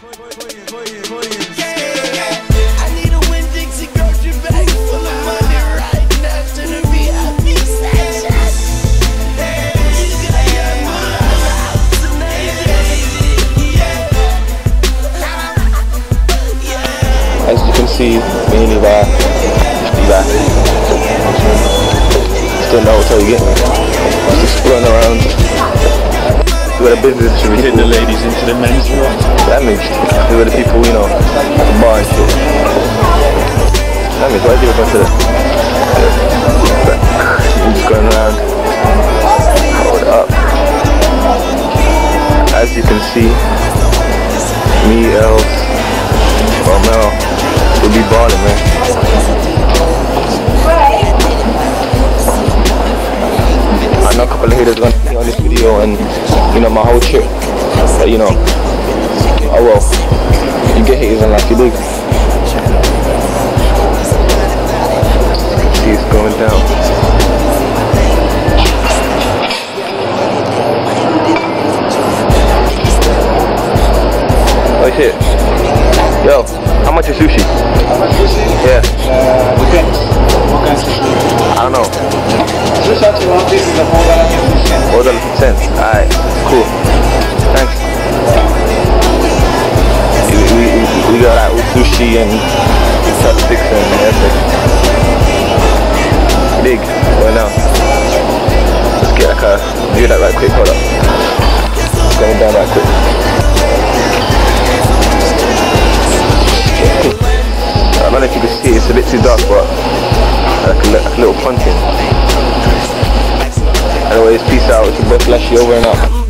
need a Winn-Dixie grocery bag full of money right now to the VIP section. As you can see, me and Levi, still know what hotel you get. Just exploring around. We got a business should we Get the ladies into the men's room. That means we were the people, you know, at the bar and shit. That means why do you go to the just going around. Hold up. As you can see, me, Els, Mel, we'll be balling, man. I know a couple of haters gonna see on this video and you know my whole trip, but you know, oh well, you get haters and like you dig. See it's going down. Oh shit. Yo, how much is sushi? Yeah. Depends. What kind of sushi? I don't know. Sushi at around this is a $4.50. $4.50. Alright, cool. Thanks. We got like sushi and chopsticks and everything. Big. Going down. Let's get like a view that right quick. Hold up. Going down right quick. I don't know if you can see it, it's a bit too dark, but like a little pumpkin. Anyways, peace out. It's your boy Flashy over and out.